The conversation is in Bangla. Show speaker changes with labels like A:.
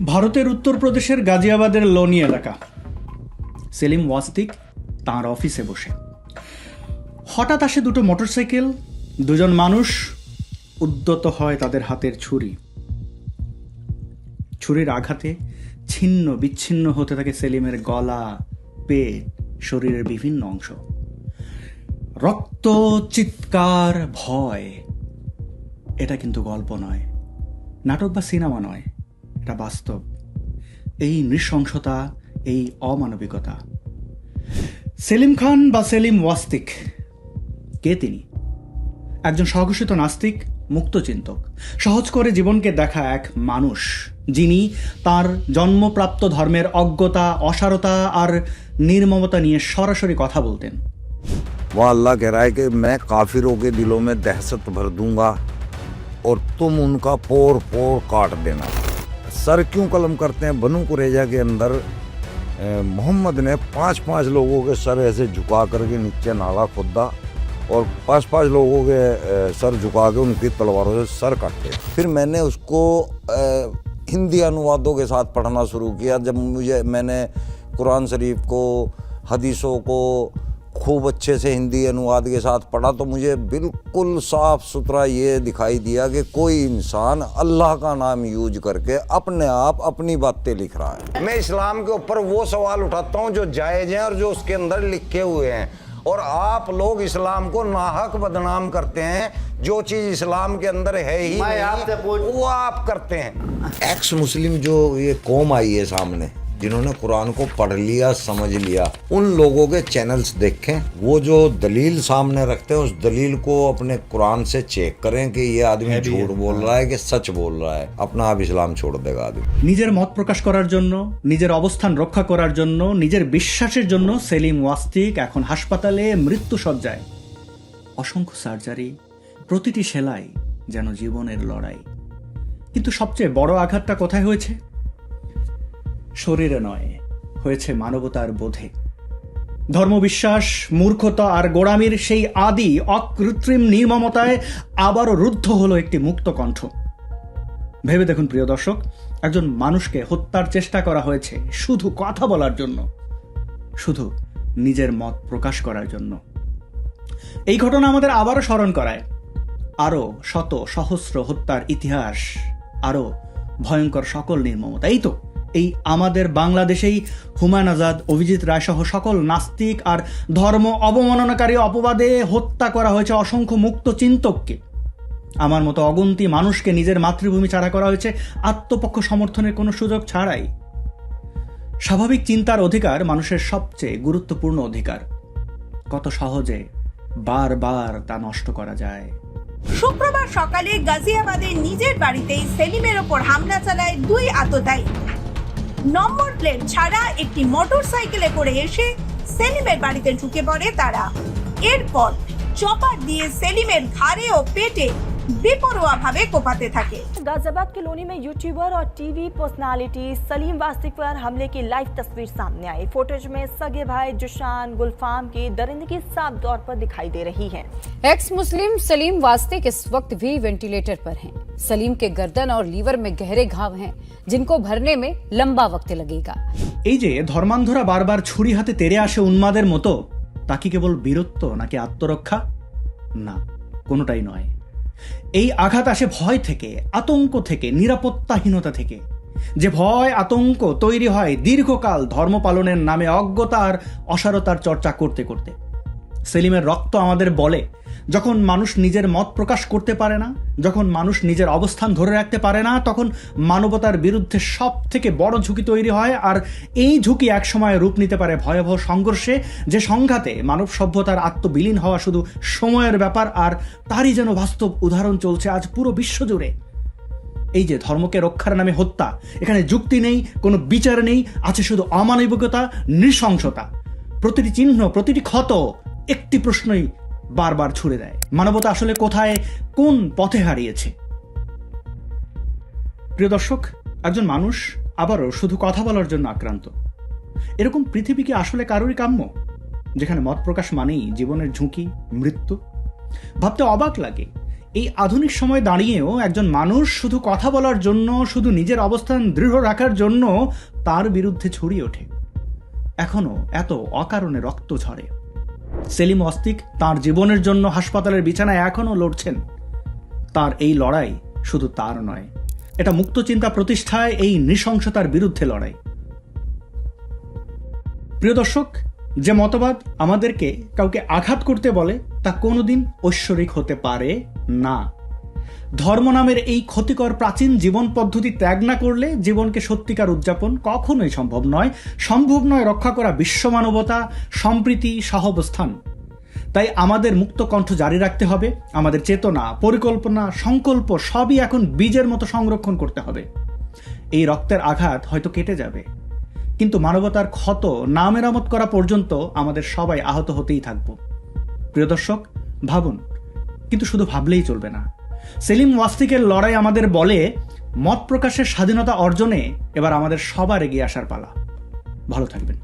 A: ভারতের উত্তরপ্রদেশের গাজিয়াবাদের লোনি এলাকা। সেলিম ওয়াস্তিক তাঁর অফিসে বসে হঠাৎ আসে দুটো মোটরসাইকেল, দুজন মানুষ। উদ্যত হয় তাদের হাতের ছুরি। ছুরির আঘাতে ছিন্ন বিচ্ছিন্ন হতে থাকে সেলিমের গলা, পেট, শরীরের বিভিন্ন অংশ। রক্ত, চিৎকার, ভয়। এটা কিন্তু গল্প নয়, নাটক বা সিনেমা নয়, এটা বাস্তব। এই নৃশংসতা, এই অমানবিকতা। সেলিম খান বা সেলিম ওয়াস্তিক কে তিনি? একজন স্বঘোষিত নাস্তিক, মুক্তচিন্তক, সহজ করে জীবনকে দেখা এক মানুষ, যিনি তার জন্মপ্রাপ্ত ধর্মের অজ্ঞতা, অসারতা আর নির্মমতা নিয়ে সরাসরি কথা বলতেন।
B: वो अल्लाह कह रहा है कि मैं काफिरों के दिलों में दहशत भर दूंगा और तुम उनका पोर पोर काट देना। सर क्यों कलम करते हैं? बनु कुरैजा के अंदर मोहम्मद ने 5-5 लोगों के सर ऐसे झुका करके नीचे नाला खोदा और 5-5 लोगों के सर झुका के उनकी तलवारों से सर काटे। फिर मैंने उसको हिंदी अनुवादों के साथ पढ़ना शुरू किया। जब मैंने कुरान शरीफ को, हदीसों को खूब अच्छे से हिंदी अनुवाद के साथ पढ़ा तो मुझे बिल्कुल साफ सुथरा ये दिखाई दिया कि कोई इंसान अल्लाह का नाम यूज करके अपने आप अपनी बातें लिख रहा है। मैं इस्लाम के ऊपर वो सवाल उठाता हूँ जो जायज़ हैं और जो उसके अंदर लिखे हुए हैं, और आप लोग इस्लाम को नाहक बदनाम करते हैं। जो चीज़ इस्लाम के अंदर है ही नहीं, वो आप करते हैं। एक्स मुस्लिम जो ये कौम आई है सामने, जिन्होंने कुरान को पढ़ लिया, समझ लिया, उन लोगों के चैनल्स देखें। वो जो दलील सामने रखते हैं उस दलील को अपने कुरान से चेक करें कि ये आदमी झूठ बोल रहा है कि सच बोल रहा है। अपना आप इस्लाम छोड़ देगा आदमी।
A: নিজের মত প্রকাশ করার জন্য, নিজের অবস্থান রক্ষা করার জন্য, নিজের বিশ্বাসের জন্য সেলিম ওয়াস্তিক এখন হাসপাতালে, মৃত্যুশয্যায়। অসংখ্য সার্জারি, প্রতিটি সেলাই যেন জীবনের লড়াই। কিন্তু সবচেয়ে বড় আঘাতটা কোথায় হয়েছে? শরীরে নয়, হয়েছে মানবতার বোধে। ধর্মবিশ্বাস, মূর্খতা আর গোড়ামির সেই আদি অকৃত্রিম নির্মমতায় আবারও রুদ্ধ হলো একটি মুক্ত কণ্ঠ। ভেবে দেখুন প্রিয় দর্শক, একজন মানুষকে হত্যার চেষ্টা করা হয়েছে শুধু কথা বলার জন্য, শুধু নিজের মত প্রকাশ করার জন্য। এই ঘটনা আমাদের আবারও স্মরণ করায় আরো শত সহস্র হত্যার ইতিহাস, আরো ভয়ঙ্কর সকল নির্মমতা। এই আমাদের বাংলাদেশেই হুমায়ুন আজাদ, অভিজিৎ রায় সহ সকল নাস্তিক আর ধর্ম অবমাননাকারী অপবাদে হত্যা করা হয়েছে অসংখ্য মুক্ত চিন্তককে। আমার মতো অগুন্তি মানুষকে নিজের মাতৃভূমি ছাড়া করা হয়েছে আত্মপক্ষ সমর্থনের কোনো সুযোগ ছাড়াই। স্বাভাবিক চিন্তার অধিকার মানুষের সবচেয়ে গুরুত্বপূর্ণ অধিকার। কত সহজে বারবার তা নষ্ট করা যায়।
C: শুক্রবার সকালে গাজিয়াবাদের নিজের বাড়িতেই সেলিমের ওপর হামলা চালায় দুই আততায়ী। নম্বর প্লেট ছাড়া একটি মোটরসাইকেলে করে এসে সেলিমের বাড়িতে ঢুকে পড়ে তারা। এরপর চপার দিয়ে সেলিমের ঘাড়ে ও পেটে बेपरवाह कोपाते থাকে।
D: गाजियाबाद के लोनी में यूट्यूबर और टीवी पर्सनालिटी सलीम वास्तिक पर हमले की लाइव तस्वीर सामने आई। फुटेज में सगे भाई जुशान गुलफाम की दरिंदगी साफ तौर पर दिखाई दे रही है।
E: एक्स मुस्लिम सलीम वास्तिक इस वक्त भी वेंटिलेटर पर हैं। सलीम के गर्दन और लीवर में गहरे घाव हैं, जिनको भरने में लंबा वक्त लगेगा।
A: এই যে ধর্মান্ধরা বারবার ছুরি হাতে তেড়ে আসে উন্মাদের মতো, তা কি কেবল বীরত্ব নাকি আত্মরক্ষা? না, কোনোটাই নয়। এই আঘাত আসে ভয় থেকে, আতঙ্ক থেকে, নিরাপত্তাহীনতা থেকে। যে ভয় আতঙ্ক তৈরি হয় দীর্ঘকাল ধর্ম পালনের নামে অজ্ঞতা আর অসারতার চর্চা করতে করতে। সেলিমের রক্ত আমাদের বলে, যখন মানুষ নিজের মত প্রকাশ করতে পারে না, যখন মানুষ নিজের অবস্থান ধরে রাখতে পারে না, তখন মানবতার বিরুদ্ধে সব থেকে বড় ঝুঁকি তৈরি হয়। আর এই ঝুঁকি একসময় রূপ নিতে পারে ভয়াবহ সংঘর্ষে, যে সংঘাতে মানব সভ্যতার আত্মবিলীন হওয়া শুধু সময়ের ব্যাপার। আর তারই যেন বাস্তব উদাহরণ চলছে আজ পুরো বিশ্বজুড়ে। এই যে ধর্মকে রক্ষার নামে হত্যা, এখানে যুক্তি নেই, কোনো বিচার নেই, আছে শুধু অমানবিকতা, নৃশংসতা। প্রতিটি চিহ্ন, প্রতিটি ক্ষত একটি প্রশ্নই বারবার ছুড়ে দেয়, মানবতা আসলে কোথায়, কোন পথে হারিয়েছে। প্রিয় দর্শক, একজন মানুষ আবারও শুধু কথা বলার জন্য আক্রান্ত। এরকম পৃথিবী কি আসলে কারোরই কাম্য, যেখানে মত প্রকাশ মানেই জীবনের ঝুঁকি, মৃত্যু? ভাবতে অবাক লাগে এই আধুনিক সময় দাঁড়িয়েও একজন মানুষ শুধু কথা বলার জন্য, শুধু নিজের অবস্থান দৃঢ় রাখার জন্য তার বিরুদ্ধে ছড়িয়ে ওঠে। এখনো এত অকারণে রক্ত ঝরে। সেলিম ওয়াস্তিক তার জীবনের জন্য হাসপাতালের বিছানায় এখনো লড়ছেন। তার এই লড়াই শুধু তার নয়, এটা মুক্ত চিন্তা প্রতিষ্ঠায় এই নৃশংসতার বিরুদ্ধে লড়াই। প্রিয় দর্শক, যে মতবাদ আমাদেরকে কাউকে আঘাত করতে বলে তা কোনোদিন ঐশ্বরিক হতে পারে না। ধর্ম নামের এই ক্ষতিকর প্রাচীন জীবন পদ্ধতি ত্যাগ না করলে জীবনকে সত্যিকার উদযাপন কখনোই সম্ভব নয়। সম্ভব নয় রক্ষা করা বিশ্ব মানবতা, সম্প্রীতি, সহাবস্থান। তাই আমাদের মুক্ত কণ্ঠ জারি রাখতে হবে। আমাদের চেতনা, পরিকল্পনা, সংকল্প সবই এখন বীজের মতো সংরক্ষণ করতে হবে। এই রক্তের আঘাত হয়তো কেটে যাবে, কিন্তু মানবতার ক্ষত না মেরামত করা পর্যন্ত আমাদের সবাই আহত হতেই থাকব। প্রিয় দর্শক, ভাবুন, কিন্তু শুধু ভাবলেই চলবে না। সেলিম ওয়াস্তিকের লড়াই আমাদের বলে মত প্রকাশের স্বাধীনতা অর্জনে এবার আমাদের সবার এগিয়ে আসার পালা। ভালো থাকবেন।